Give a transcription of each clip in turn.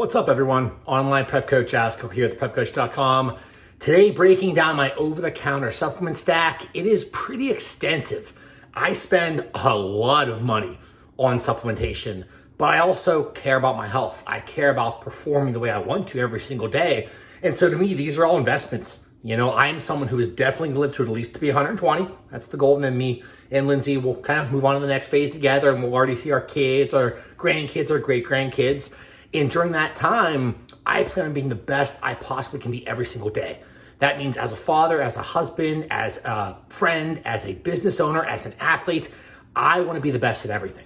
What's up, everyone? Online prep coach Asko here at theprepcoach.com. Today, breaking down my over-the-counter supplement stack. It is pretty extensive. I spend a lot of money on supplementation, but I also care about my health. I care about performing the way I want to every single day. And so to me, these are all investments. You know, I'm someone who is definitely going to live to at least to be 120. That's the goal. And then me and Lindsay will kind of move on to the next phase together, and we'll already see our kids, our grandkids, our great-grandkids. And during that time, I plan on being the best I possibly can be every single day. That means as a father, as a husband, as a friend, as a business owner, as an athlete, I want to be the best at everything.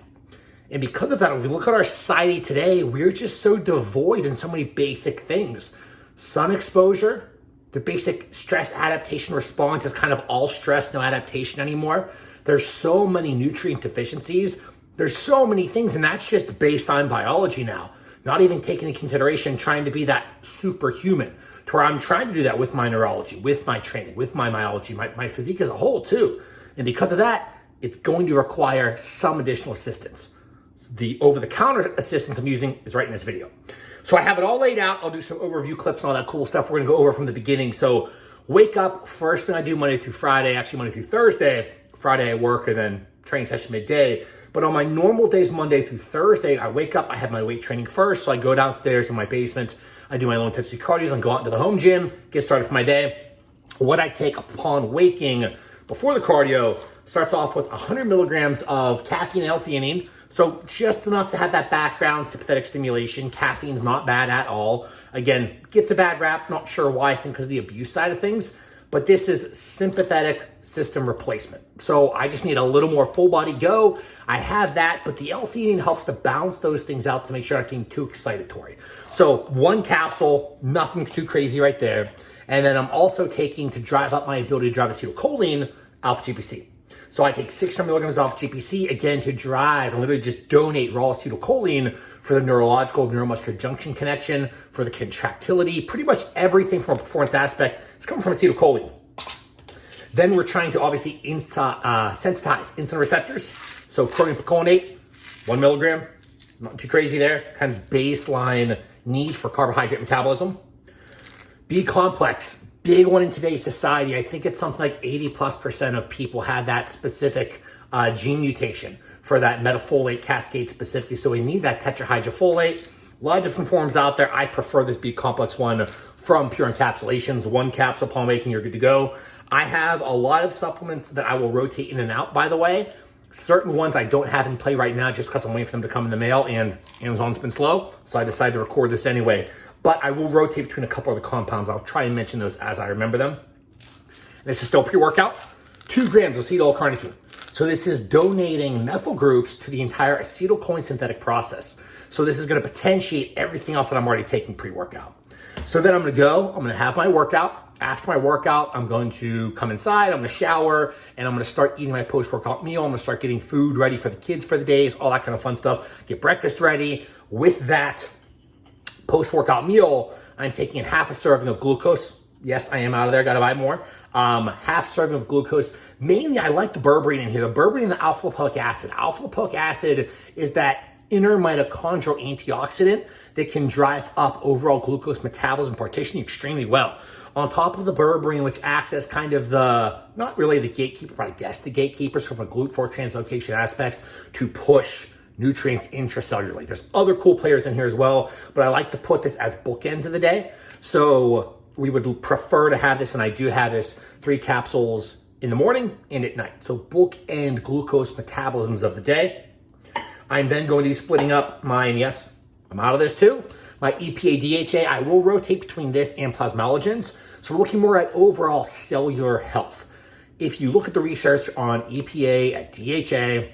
And because of that, if we look at our society today, we're just so devoid in so many basic things. Sun exposure, the basic stress adaptation response is kind of all stress, no adaptation anymore. There's so many nutrient deficiencies. There's so many things, and that's just based on biology now. Not even taking into consideration trying to be that superhuman, to where I'm trying to do that with my neurology, with my training, with my myology, my physique as a whole too. And because of that, it's going to require some additional assistance. The over-the-counter assistance I'm using is right in this video. So I have it all laid out. I'll do some overview clips and all that cool stuff we're gonna go over from the beginning. So wake up, first thing I do Monday through Friday, actually Monday through Thursday. Friday I work and then training session midday. But on my normal days, Monday through Thursday, I wake up, I have my weight training first. So I go downstairs in my basement, I do my low intensity cardio, then go out into the home gym, get started for my day. What I take upon waking before the cardio starts off with 100 milligrams of caffeine and L-theanine. So just enough to have that background sympathetic stimulation. Caffeine's not bad at all. Again, gets a bad rap, not sure why, I think because of the abuse side of things. But this is sympathetic system replacement. So I just need a little more full body go. I have that, but the L-theanine helps to balance those things out to make sure I'm not getting too excitatory. So one capsule, nothing too crazy right there. And then I'm also taking, to drive up my ability to drive acetylcholine, alpha GPC. So I take 600 milligrams of alpha GPC, again, to drive and literally just donate raw acetylcholine for the neurological neuromuscular junction connection, for the contractility, pretty much everything from a performance aspect is coming from acetylcholine. Then we're trying to obviously sensitize insulin receptors. So protein picolinate, 1 milligram, not too crazy there, kind of baseline need for carbohydrate metabolism. B complex, big one in today's society. I think it's something like 80+% of people have that specific gene mutation for that metafolate cascade specifically. So we need that tetrahydrofolate. A lot of different forms out there. I prefer this B complex one from Pure Encapsulations. One capsule upon waking, you're good to go. I have a lot of supplements that I will rotate in and out, by the way. Certain ones I don't have in play right now just because I'm waiting for them to come in the mail, and Amazon's been slow, so I decided to record this anyway. But I will rotate between a couple of the compounds. I'll try and mention those as I remember them. This is still pre-workout. 2 grams of acetyl-L-carnitine. So this is donating methyl groups to the entire acetylcholine synthetic process. So this is going to potentiate everything else that I'm already taking pre-workout. So then I'm going to have my workout. After my workout, I'm going to come inside, I'm going to shower, and I'm going to start eating my post-workout meal. I'm going to start getting food ready for the kids for the days, all that kind of fun stuff. Get breakfast ready. With that post-workout meal, I'm taking half a serving of glucose. Yes, I am out of there. Got to buy more. Half serving of glucose. Mainly, I like the berberine in here. The berberine and the alpha-lipoic acid. Alpha-lipoic acid is that inner mitochondrial antioxidant that can drive up overall glucose metabolism partitioning extremely well. On top of the berberine, which acts as kind of the, not really the gatekeeper, but I guess the gatekeepers from a GLUT4 translocation aspect to push nutrients intracellularly. There's other cool players in here as well, but I like to put this as bookends of the day. So we would prefer to have this, and I do have this, 3 capsules in the morning and at night. So bookend glucose metabolisms of the day. I'm then going to be splitting up mine, yes, I'm out of this too, my EPA DHA. I will rotate between this and plasmalogens. So we're looking more at overall cellular health. If you look at the research on EPA, at DHA,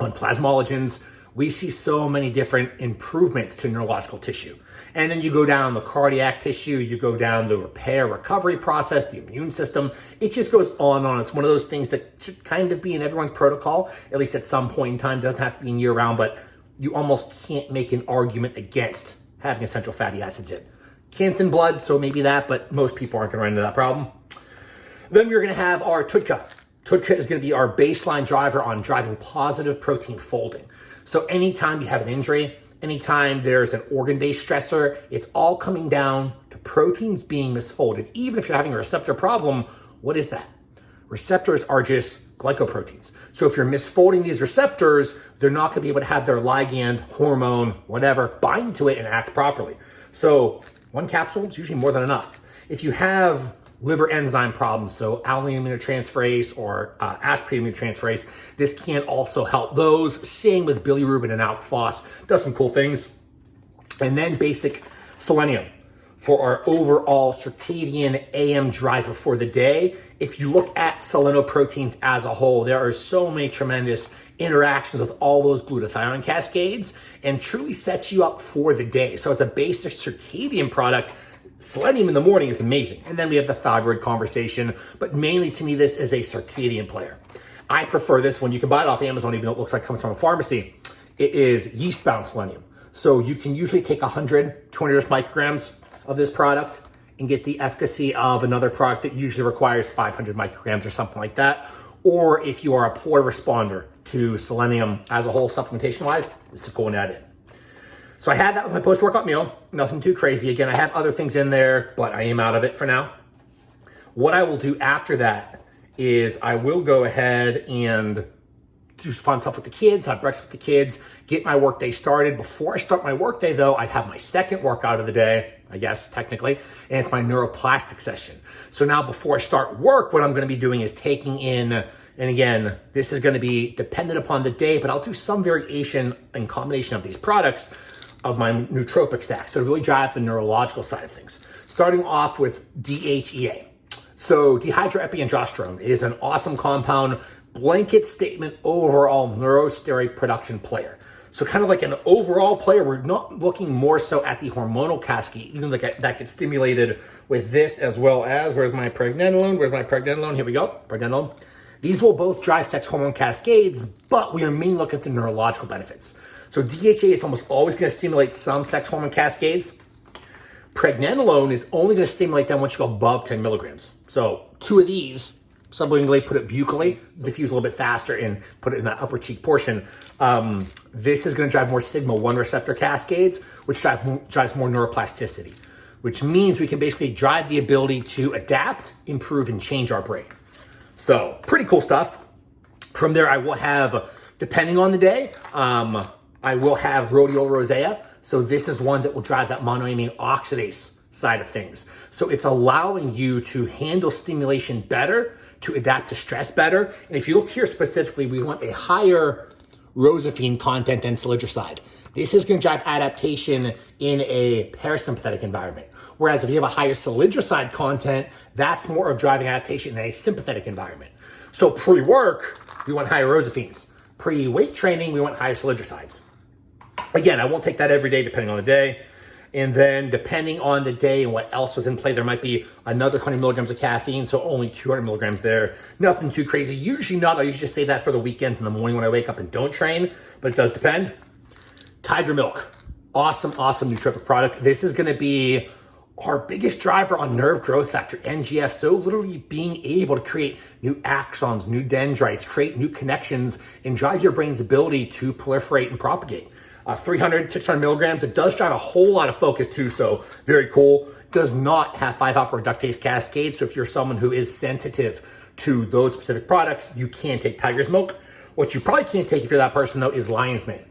on plasmalogens, we see so many different improvements to neurological tissue. And then you go down the cardiac tissue, you go down the repair, recovery process, the immune system. It just goes on and on. It's one of those things that should kind of be in everyone's protocol, at least at some point in time. It doesn't have to be in year round, but you almost can't make an argument against having essential fatty acids in. Can thin blood, so maybe that, but most people aren't going to run into that problem. Then we're going to have our TUDCA. TUDCA is going to be our baseline driver on driving positive protein folding. So anytime you have an injury, anytime there's an organ-based stressor, it's all coming down to proteins being misfolded. Even if you're having a receptor problem, what is that? Receptors are just glycoproteins. So if you're misfolding these receptors, they're not gonna be able to have their ligand, hormone, whatever, bind to it and act properly. So one capsule is usually more than enough. If you have liver enzyme problems, so alanine aminotransferase or aspartate aminotransferase, this can also help those. Same with bilirubin and alk phos, does some cool things. And then basic selenium for our overall circadian AM driver for the day. If you look at selenoproteins as a whole, there are so many tremendous interactions with all those glutathione cascades and truly sets you up for the day. So as a basic circadian product, selenium in the morning is amazing. And then we have the thyroid conversation, but mainly to me, this is a circadian player. I prefer this one. You can buy it off Amazon, even though it looks like it comes from a pharmacy. It is yeast-bound selenium. So you can usually take 100, 200 micrograms of this product and get the efficacy of another product that usually requires 500 micrograms or something like that. Or if you are a poor responder to selenium as a whole supplementation-wise, this is a cool one to add in. So I had that with my post-workout meal, nothing too crazy. Again, I have other things in there, but I am out of it for now. What I will do after that is I will go ahead and do fun stuff with the kids, have breakfast with the kids, get my workday started. Before I start my workday though, I have my second workout of the day, I guess technically, and it's my neuroplastic session. So now before I start work, what I'm gonna be doing is taking in, and again, this is gonna be dependent upon the day, but I'll do some variation and combination of these products of my nootropic stack. So to really drive the neurological side of things. Starting off with DHEA. So dehydroepiandrosterone is an awesome compound, blanket statement overall neurosteroid production player. So kind of like an overall player, we're not looking more so at the hormonal cascade, even like that gets stimulated with this as well as, where's my pregnenolone? Here we go, pregnenolone. These will both drive sex hormone cascades, but we are mainly looking at the neurological benefits. So DHA is almost always going to stimulate some sex hormone cascades. Pregnenolone is only going to stimulate them once you go above 10 milligrams. So 2 of these, sublingually, put it buccally, diffuse a little bit faster and put it in that upper cheek portion. This is going to drive more sigma-1 receptor cascades, which drives more neuroplasticity, which means we can basically drive the ability to adapt, improve, and change our brain. So pretty cool stuff. From there, I will have, depending on the day, I will have rhodiola rosea. So this is one that will drive that monoamine oxidase side of things. So it's allowing you to handle stimulation better, to adapt to stress better. And if you look here specifically, we want a higher rosafine content than salicylic. This is going to drive adaptation in a parasympathetic environment. Whereas if you have a higher salicylic content, that's more of driving adaptation in a sympathetic environment. So pre-work, we want higher rosafines. Pre-weight training, we want higher salicylics. Again, I won't take that every day depending on the day. And then depending on the day and what else was in play, there might be another 100 milligrams of caffeine, so only 200 milligrams there. Nothing too crazy. Usually not. I usually just say that for the weekends in the morning when I wake up and don't train, but it does depend. Tiger milk. Awesome, awesome nootropic product. This is going to be our biggest driver on nerve growth factor, NGF. So literally being able to create new axons, new dendrites, create new connections, and drive your brain's ability to proliferate and propagate. 300, 600 milligrams. It does drive a whole lot of focus too, so very cool. Does not have 5-alpha reductase cascade, so if you're someone who is sensitive to those specific products, you can take tiger's milk. What you probably can't take if you're that person though is lion's mane.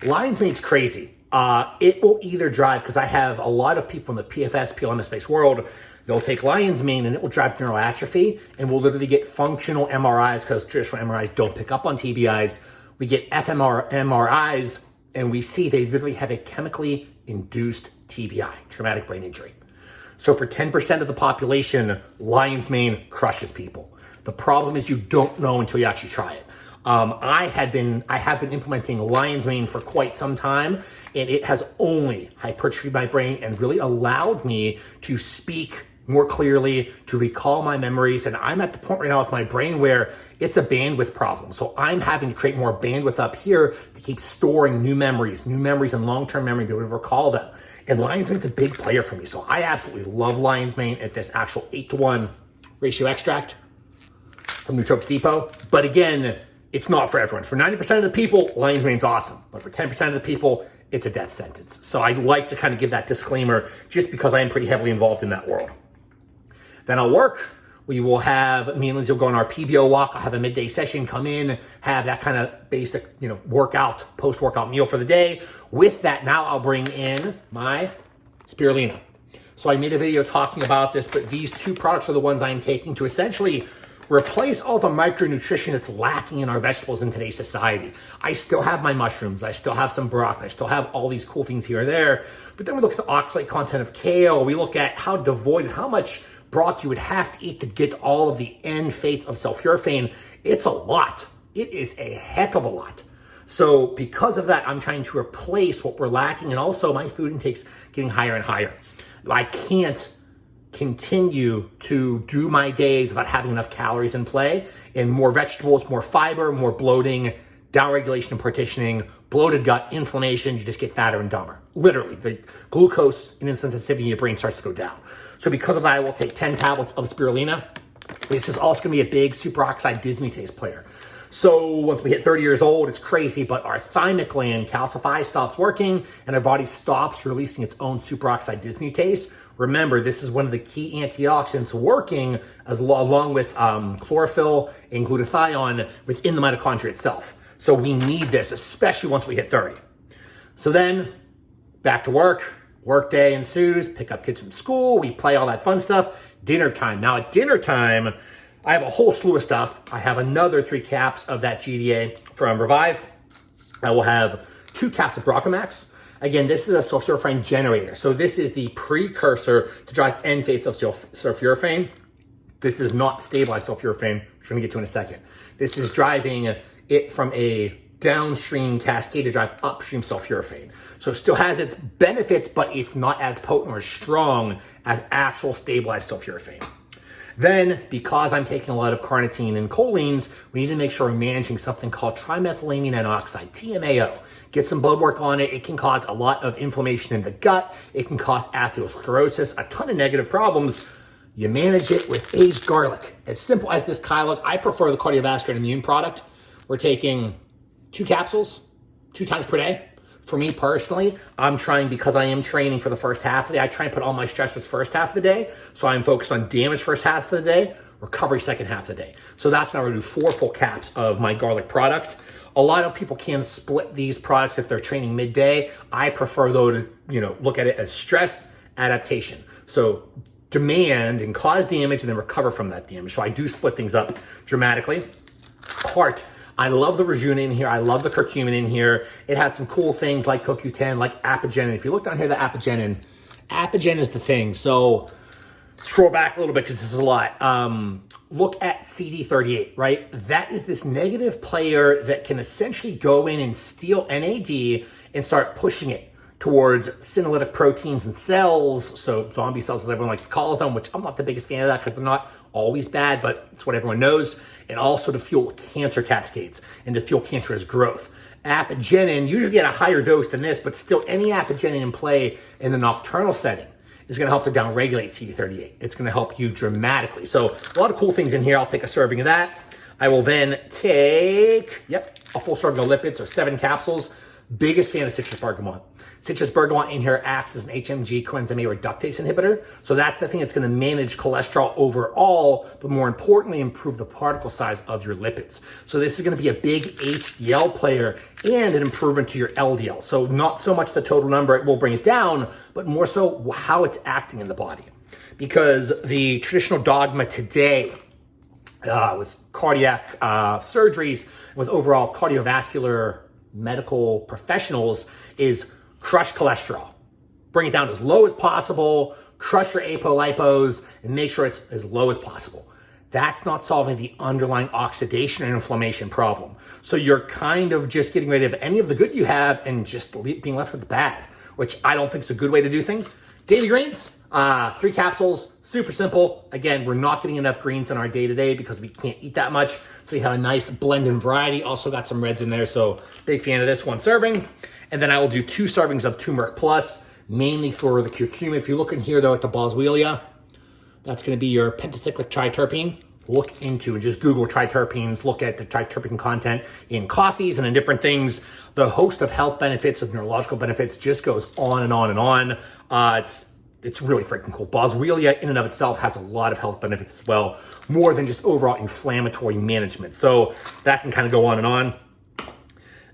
Lion's mane's crazy. It will either drive, because I have a lot of people in the PFS, PLMS-based world, they'll take lion's mane and it will drive neural atrophy, and we'll literally get functional MRIs, because traditional MRIs don't pick up on TBIs. We get fMRIs, and we see they literally have a chemically induced TBI, traumatic brain injury. So for 10% of the population, lion's mane crushes people. The problem is you don't know until you actually try it. I have been implementing lion's mane for quite some time, and it has only hypertrophied my brain and really allowed me to speak more clearly, to recall my memories. And I'm at the point right now with my brain where it's a bandwidth problem. So I'm having to create more bandwidth up here to keep storing new memories and long-term memory, to be able to recall them. And lion's mane's a big player for me. So I absolutely love lion's mane at this actual 8-to-1 ratio extract from Nootropics Depot. But again, it's not for everyone. For 90% of the people, lion's mane's awesome. But for 10% of the people, it's a death sentence. So I'd like to kind of give that disclaimer just because I am pretty heavily involved in that world. Then I'll work. We will have, me and Lindsay will go on our PBO walk. I'll have a midday session, come in, have that kind of basic, workout, post-workout meal for the day. With that, now I'll bring in my spirulina. So I made a video talking about this, but these two products are the ones I'm taking to essentially replace all the micronutrition that's lacking in our vegetables in today's society. I still have my mushrooms. I still have some broccoli. I still have all these cool things here and there. But then we look at the oxalate content of kale. We look at how devoid, how much broth you would have to eat to get all of the end fates of sulforaphane. It's a lot. It is a heck of a lot. So because of that, I'm trying to replace what we're lacking. And also my food intake's getting higher and higher. I can't continue to do my days without having enough calories in play, and more vegetables, more fiber, more bloating, downregulation and partitioning, bloated gut, inflammation. You just get fatter and dumber. Literally, the glucose and insulin sensitivity in your brain starts to go down. So because of that, I will take 10 tablets of spirulina. This is also going to be a big superoxide dismutase player. So once we hit 30 years old, it's crazy, but our thymic gland calcifies, stops working, and our body stops releasing its own superoxide dismutase. Remember, this is one of the key antioxidants working along with chlorophyll and glutathione within the mitochondria itself. So we need this, especially once we hit 30. So then, back to work. Work day ensues, pick up kids from school, we play all that fun stuff. Dinner time. Now at dinner time, I have a whole slew of stuff. I have another 3 caps of that GDA from Revive. I will have 2 caps of Brocomax. Again, this is a sulforaphane generator. So this is the precursor to drive end fates of sulforaphane. This does not stabilize sulforaphane, which we're gonna get to in a second. This is driving it from a downstream cascade to drive upstream sulforaphane. So it still has its benefits, but it's not as potent or as strong as actual stabilized sulforaphane. Then, because I'm taking a lot of carnitine and cholines, we need to make sure we're managing something called trimethylamine N oxide, TMAO. Get some blood work on it. It can cause a lot of inflammation in the gut. It can cause atherosclerosis, a ton of negative problems. You manage it with aged garlic. As simple as this Kyloc, I prefer the cardiovascular and immune product. We're taking 2 capsules, 2 times per day. For me personally, I'm trying, because I am training for the first half of the day, I try and put all my stressors first half of the day. So I'm focused on damage first half of the day, recovery second half of the day. So that's now we're gonna do 4 full caps of my garlic product. A lot of people can split these products if they're training midday. I prefer though to, look at it as stress adaptation. So demand and cause damage and then recover from that damage. So I do split things up dramatically. Heart. I love the Rejuna in here. I love the curcumin in here. It has some cool things like CoQ10, like apigenin. If you look down here, the apigenin is the thing. So scroll back a little bit because this is a lot. Look at CD38, right? That is this negative player that can essentially go in and steal NAD and start pushing it towards senolytic proteins and cells. So zombie cells, as everyone likes to call them, which I'm not the biggest fan of that because they're not always bad, but it's what everyone knows. And also to fuel cancer cascades and to fuel cancerous growth. Apigenin, usually at a higher dose than this, but still any apigenin in play in the nocturnal setting is gonna help to downregulate CD38. It's gonna help you dramatically. So a lot of cool things in here. I'll take a serving of that. I will then take, a full serving of lipids, so 7 capsules. Biggest fan of citrus bergamot. Citrus bergamot in here acts as an HMG coenzyme A reductase inhibitor. So that's the thing that's going to manage cholesterol overall, but more importantly, improve the particle size of your lipids. So this is going to be a big HDL player and an improvement to your LDL. So not so much the total number, it will bring it down, but more so how it's acting in the body. Because the traditional dogma today with cardiac surgeries, with overall cardiovascular medical professionals is crush cholesterol. Bring it down as low as possible, crush your apolipos, and make sure it's as low as possible. That's not solving the underlying oxidation and inflammation problem. So you're kind of just getting rid of any of the good you have and just being left with the bad, which I don't think is a good way to do things. Daily greens, 3 capsules, super simple. Again, we're not getting enough greens in our day-to-day because we can't eat that much. So you have a nice blend and variety. Also got some reds in there, so big fan of this 1 serving. And then I will do 2 servings of Turmeric Plus, mainly for the curcumin. If you look in here though at the boswellia, that's gonna be your pentacyclic triterpene. look into and just Google triterpenes, look at the triterpene content in coffees and in different things. The host of health benefits, of neurological benefits, just goes on and on and on. It's really freaking cool. Boswellia in and of itself has a lot of health benefits as well, more than just overall inflammatory management. So that can kind of go on and on.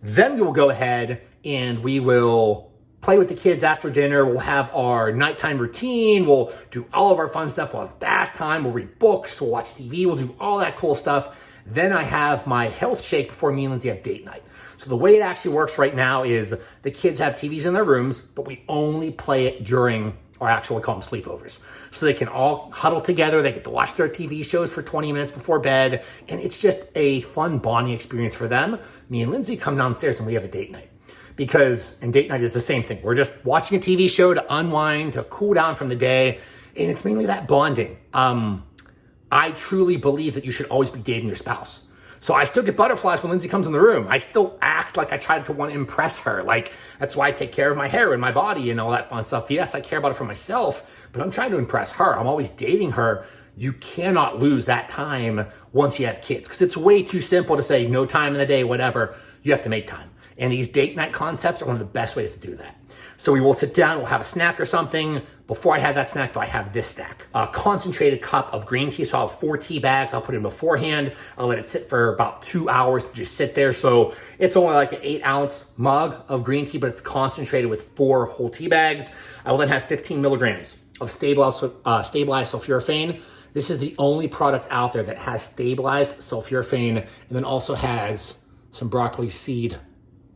Then we will go ahead and we will play with the kids after dinner. We'll have our nighttime routine. We'll do all of our fun stuff. We'll have bath time. We'll read books. We'll watch TV. We'll do all that cool stuff. Then I have my health shake before me and Lindsay have date night. So the way it actually works right now is the kids have TVs in their rooms, but we only play it during our actual, we call them sleepovers. So they can all huddle together. They get to watch their TV shows for 20 minutes before bed. And it's just a fun bonding experience for them. Me and Lindsay come downstairs and we have a date night. And date night is the same thing. We're just watching a TV show to unwind, to cool down from the day. And it's mainly that bonding. I truly believe that you should always be dating your spouse. So I still get butterflies when Lindsay comes in the room. I still act like I tried to want to impress her. Like, that's why I take care of my hair and my body and all that fun stuff. Yes, I care about it for myself, but I'm trying to impress her. I'm always dating her. You cannot lose that time once you have kids, because it's way too simple to say no time in the day, whatever. You have to make time. And these date night concepts are one of the best ways to do that. So we will sit down, we'll have a snack or something. Before I have that snack, though, I have this stack. A concentrated cup of green tea. So I'll have 4 tea bags. I'll put it in beforehand. I'll let it sit for about 2 hours to just sit there. So it's only like an 8-ounce mug of green tea, but it's concentrated with 4 whole tea bags. I will then have 15 milligrams of stabilized sulforaphane. This is the only product out there that has stabilized sulforaphane and then also has some broccoli seed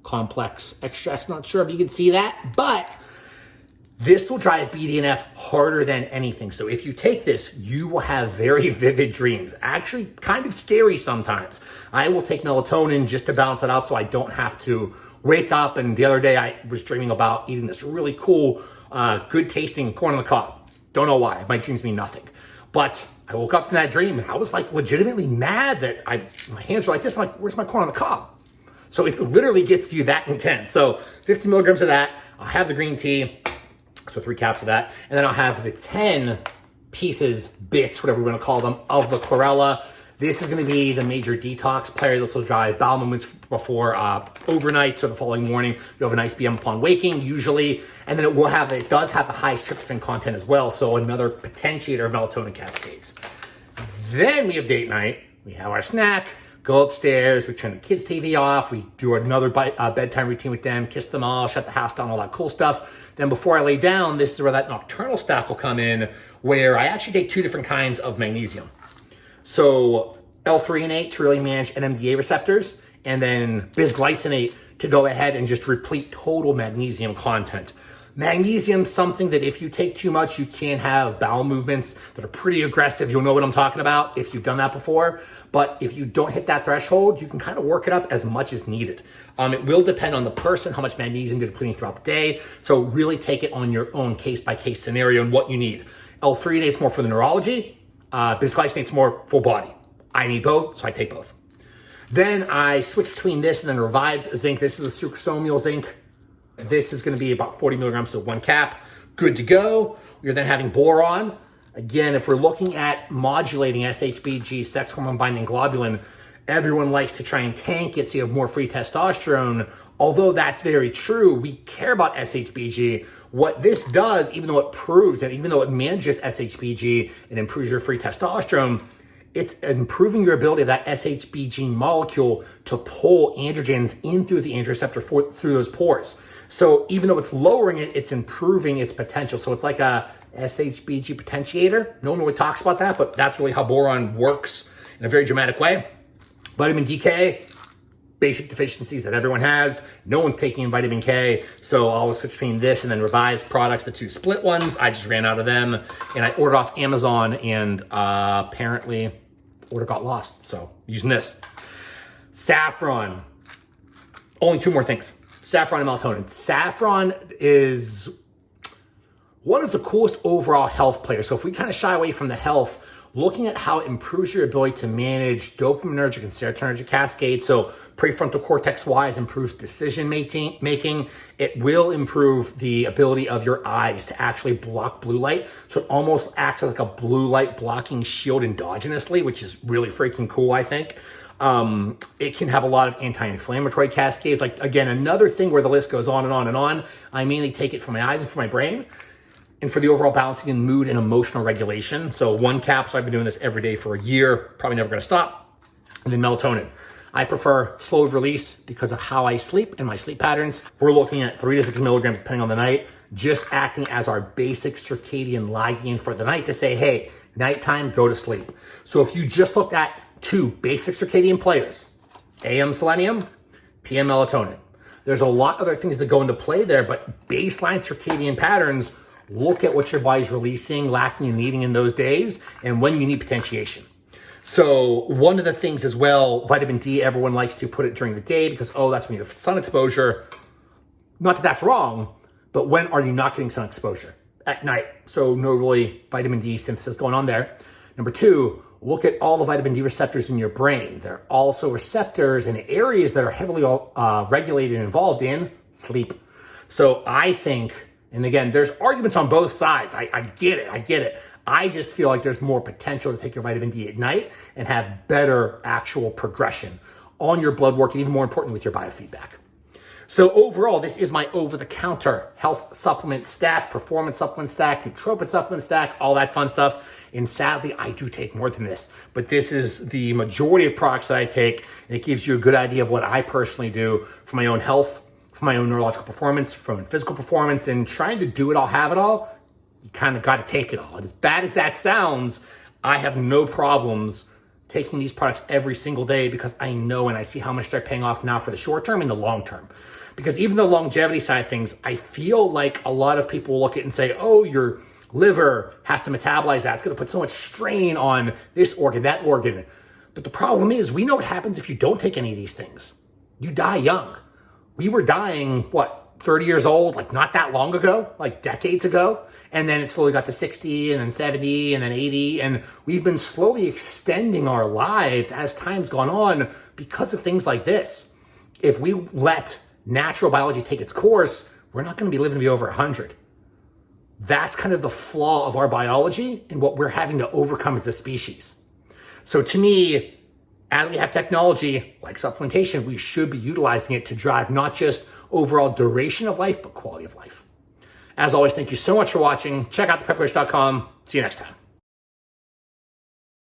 complex extracts. Not sure if you can see that, but this will drive BDNF harder than anything. So if you take this, you will have very vivid dreams. Actually, kind of scary sometimes. I will take melatonin just to balance it out so I don't have to wake up. And the other day I was dreaming about eating this really cool, good tasting corn on the cob. Don't know why. My dreams mean nothing. But I woke up from that dream and I was like legitimately mad that my hands were like this. I'm like, where's my corn on the cob? So it literally gets you that intense. So 50 milligrams of that. I'll have the green tea. So 3 caps of that. And then I'll have the 10 bits, whatever we want to call them, of the chlorella. This is going to be the major detox player. This will drive bowel movements before overnight, so the following morning. You'll have a nice BM upon waking, usually. And then it does have the highest tryptophan content as well. So another potentiator of melatonin cascades. Then we have date night. We have our snack. Go upstairs, we turn the kids' TV off, we do another bedtime routine with them, kiss them all, shut the house down, all that cool stuff. Then before I lay down, this is where that nocturnal stack will come in, where I actually take 2 different kinds of magnesium. So L-threonate to really manage NMDA receptors, and then bisglycinate to go ahead and just replete total magnesium content. Magnesium, something that if you take too much, you can have bowel movements that are pretty aggressive. You'll know what I'm talking about if you've done that before. But if you don't hit that threshold, you can kind of work it up as much as needed. It will depend on the person, how much magnesium they're depleting throughout the day. So really take it on your own case-by-case scenario and what you need. L-threonate is more for the neurology. Bisglycinate is more full body. I need both, so I take both. Then I switch between this and then Revives zinc. This is a sucrosomial zinc. This is going to be about 40 milligrams, so 1 cap. Good to go. We're then having boron. Again, if we're looking at modulating SHBG, sex hormone binding globulin, everyone likes to try and tank it so you have more free testosterone. Although that's very true, we care about SHBG. What this does, even though it proves that even though it manages SHBG and improves your free testosterone, it's improving your ability of that SHBG molecule to pull androgens in through the androgen receptor through those pores. So even though it's lowering it, it's improving its potential. So it's like a SHBG potentiator. No one really talks about that, but that's really how boron works in a very dramatic way. Vitamin DK, basic deficiencies that everyone has. No one's taking vitamin K, so I'll switch between this and then Revive products, the 2 split ones. I just ran out of them, and I ordered off Amazon, and apparently order got lost, so using this. Saffron. Only 2 more things. Saffron and melatonin. Saffron is one of the coolest overall health players. So if we kind of shy away from the health, looking at how it improves your ability to manage dopaminergic and serotonergic cascades. So prefrontal cortex wise, improves decision making. It will improve the ability of your eyes to actually block blue light. So it almost acts as like a blue light blocking shield endogenously, which is really freaking cool, I think. It can have a lot of anti-inflammatory cascades. Like, again, another thing where the list goes on and on and on. I mainly take it for my eyes and for my brain, and for the overall balancing in mood and emotional regulation. So one capsule, I've been doing this every day for a year, probably never gonna stop. And then melatonin. I prefer slow release because of how I sleep and my sleep patterns. We're looking at 3 to 6 milligrams depending on the night, just acting as our basic circadian ligand for the night to say, hey, nighttime, go to sleep. So if you just looked at 2 basic circadian players, AM selenium, PM melatonin. There's a lot of other things that go into play there, but baseline circadian patterns, look at what your body's releasing, lacking, and needing in those days, and when you need potentiation. So one of the things as well, vitamin D, everyone likes to put it during the day because, oh, that's when you have sun exposure. Not that that's wrong, but when are you not getting sun exposure? At night. So no really vitamin D synthesis going on there. Number 2, look at all the vitamin D receptors in your brain. There are also receptors in areas that are heavily regulated and involved in sleep. So I think, and again, there's arguments on both sides. I get it. I just feel like there's more potential to take your vitamin D at night and have better actual progression on your blood work, and even more importantly, with your biofeedback. So overall, this is my over-the-counter health supplement stack, performance supplement stack, nootropic supplement stack, all that fun stuff. And sadly, I do take more than this, but this is the majority of products that I take, and it gives you a good idea of what I personally do for my own health, for my own neurological performance, for my own physical performance, and trying to do it all, have it all. You kind of got to take it all. And as bad as that sounds, I have no problems taking these products every single day because I know and I see how much they're paying off now for the short term and the long term. Because even the longevity side of things, I feel like a lot of people look at it and say, oh, your liver has to metabolize that. It's going to put so much strain on this organ, that organ. But the problem is, we know what happens if you don't take any of these things. You die young. We were dying, 30 years old, like not that long ago, like decades ago. And then it slowly got to 60 and then 70 and then 80. And we've been slowly extending our lives as time's gone on because of things like this. If we let natural biology take its course, we're not going to be living to be over 100. That's kind of the flaw of our biology and what we're having to overcome as a species. So to me, as we have technology like supplementation, we should be utilizing it to drive not just overall duration of life, but quality of life. As always, thank you so much for watching. Check out theprepcoach.com. See you next time.